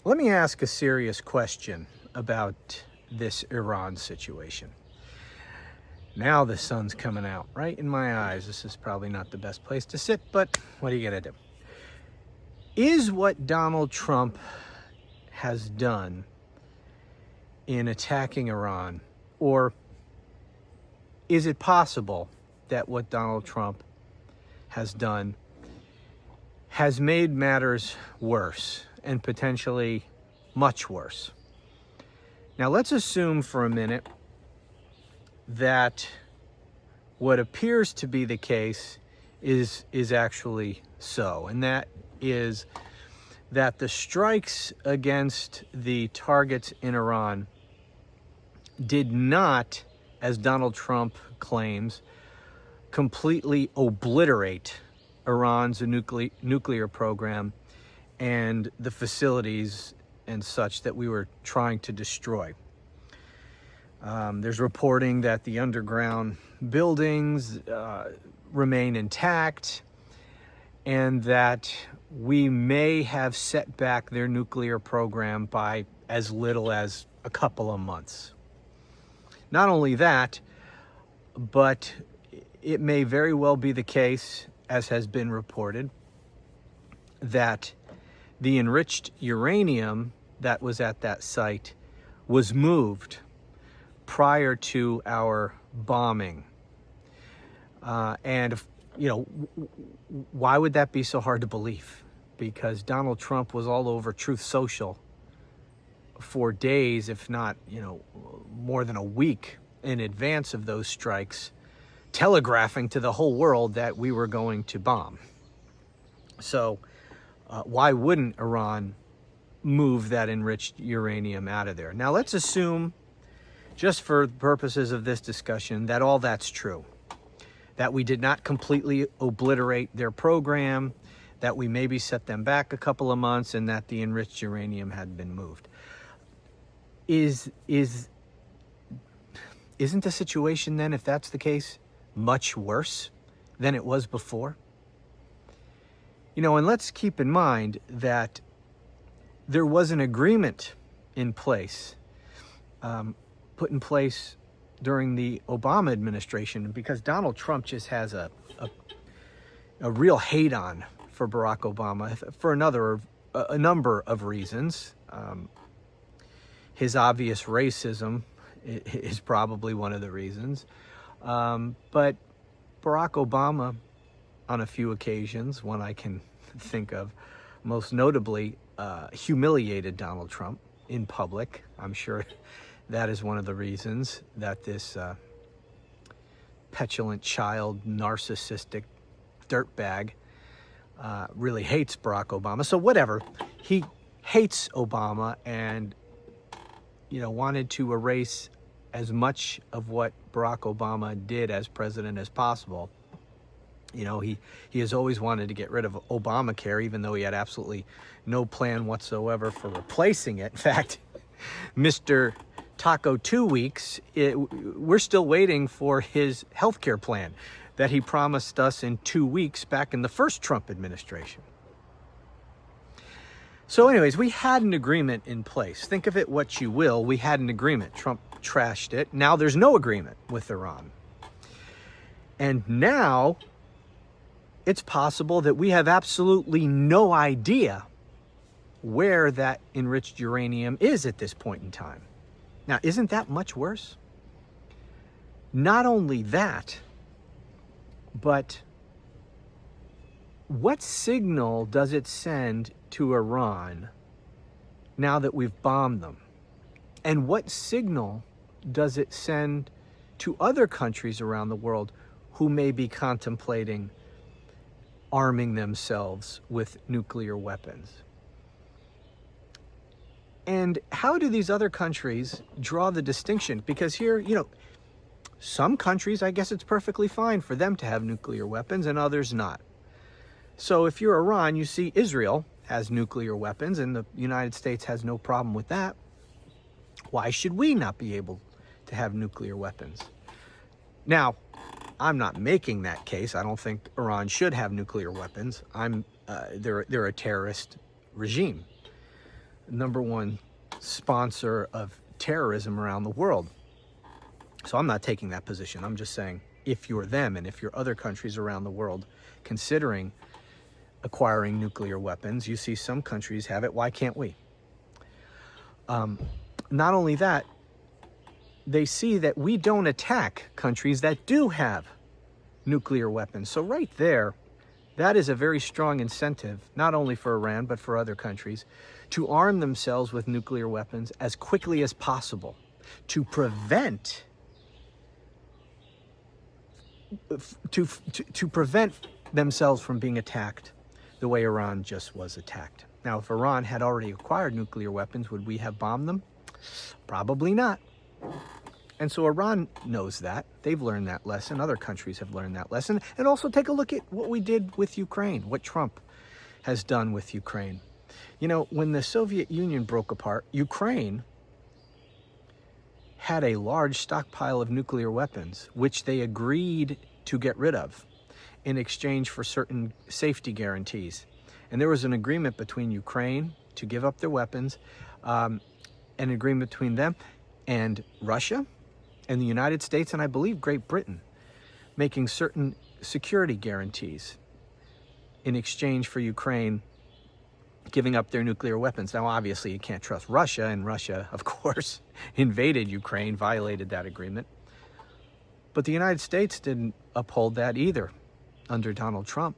Let me ask a serious question about this Iran situation. Now the sun's coming out right in my eyes. This is probably not the best place to sit, but what are you going to do? Is what Donald Trump has done in attacking Iran, or is it possible that what Donald Trump has done has made matters worse and potentially much worse? Now let's assume for a minute that what appears to be the case is actually so, and that is that the strikes against the targets in Iran did not, as Donald Trump claims, completely obliterate Iran's nuclear program and the facilities and such that we were trying to destroy. There's reporting that the underground buildings remain intact and that we may have set back their nuclear program by as little as a couple of months. Not only that, but it may very well be the case, as has been reported, that the enriched uranium that was at that site was moved prior to our bombing. And, you know, why would that be so hard to believe? Because Donald Trump was all over Truth Social for days, if not, more than a week in advance of those strikes, telegraphing to the whole world that we were going to bomb. So why wouldn't Iran move that enriched uranium out of there? Now let's assume, just for purposes of this discussion, that all that's true, that we did not completely obliterate their program, that we maybe set them back a couple of months, and that the enriched uranium had been moved. Isn't the situation then, if that's the case, much worse than it was before? And let's keep in mind that there was an agreement in place, put in place during the Obama administration, because Donald Trump just has a real hate on for Barack Obama for a number of reasons. His obvious racism is probably one of the reasons. But Barack Obama, on a few occasions, one I can think of, most notably, humiliated Donald Trump in public. I'm sure that is one of the reasons that this petulant child, narcissistic dirtbag really hates Barack Obama. So whatever, he hates Obama and wanted to erase as much of what Barack Obama did as president as possible. He has always wanted to get rid of Obamacare, even though he had absolutely no plan whatsoever for replacing it. In fact, Mr. Taco 2 weeks, we're still waiting for his healthcare plan that he promised us in 2 weeks back in the first Trump administration. So anyways, we had an agreement in place. Think of it what you will. We had an agreement. Trump trashed it. Now there's no agreement with Iran. And now it's possible that we have absolutely no idea where that enriched uranium is at this point in time. Now, isn't that much worse? Not only that, but what signal does it send to Iran now that we've bombed them? And what signal does it send to other countries around the world who may be contemplating arming themselves with nuclear weapons? And how do these other countries draw the distinction? Because here, some countries, I guess it's perfectly fine for them to have nuclear weapons and others not. So if you're Iran, you see Israel has nuclear weapons and the United States has no problem with that. Why should we not be able to have nuclear weapons? Now, I'm not making that case. I don't think Iran should have nuclear weapons. They're a terrorist regime. #1 sponsor of terrorism around the world. So I'm not taking that position. I'm just saying, if you're them and if you're other countries around the world considering acquiring nuclear weapons, you see some countries have it, why can't we? Not only that, they see that we don't attack countries that do have nuclear weapons. So right there, that is a very strong incentive, not only for Iran, but for other countries, to arm themselves with nuclear weapons as quickly as possible, to prevent themselves from being attacked the way Iran just was attacked. Now, if Iran had already acquired nuclear weapons, would we have bombed them? Probably not. And so Iran knows that. They've learned that lesson. Other countries have learned that lesson. And also take a look at what we did with Ukraine, what Trump has done with Ukraine. You know, when the Soviet Union broke apart, Ukraine had a large stockpile of nuclear weapons, which they agreed to get rid of in exchange for certain safety guarantees. And there was an agreement between Ukraine to give up their weapons, an agreement between them and Russia and the United States, and I believe Great Britain, making certain security guarantees in exchange for Ukraine giving up their nuclear weapons. Now, obviously, you can't trust Russia, and Russia, of course, invaded Ukraine, violated that agreement. But the United States didn't uphold that either under Donald Trump.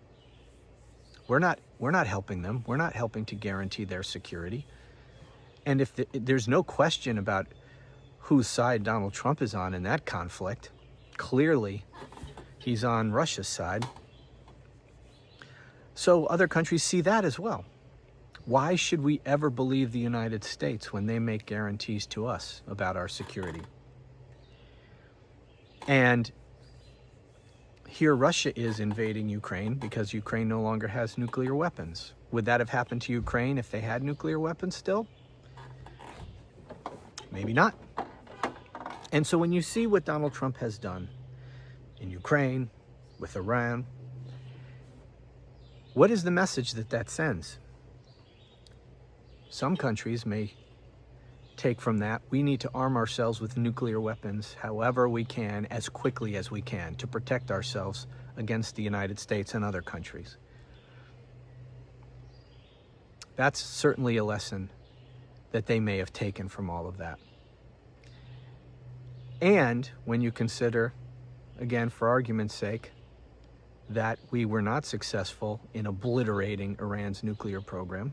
We're not helping them. We're not helping to guarantee their security. And if there's no question about whose side Donald Trump is on in that conflict, clearly he's on Russia's side. So other countries see that as well. Why should we ever believe the United States when they make guarantees to us about our security? And here Russia is invading Ukraine because Ukraine no longer has nuclear weapons. Would that have happened to Ukraine if they had nuclear weapons still? Maybe not. And so when you see what Donald Trump has done in Ukraine, with Iran, what is the message that that sends? Some countries may take from that, we need to arm ourselves with nuclear weapons however we can, as quickly as we can, to protect ourselves against the United States and other countries. That's certainly a lesson that they may have taken from all of that. And when you consider, again, for argument's sake, that we were not successful in obliterating Iran's nuclear program,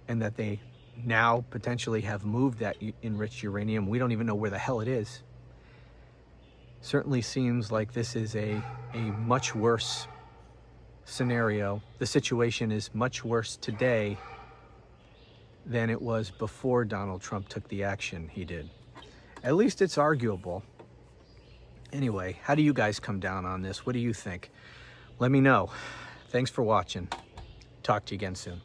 and that they now potentially have moved that enriched uranium, we don't even know where the hell it is. Certainly seems like this is a much worse scenario. The situation is much worse today than it was before Donald Trump took the action he did. At least it's arguable. Anyway, how do you guys come down on this? What do you think? Let me know. Thanks for watching. Talk to you again soon.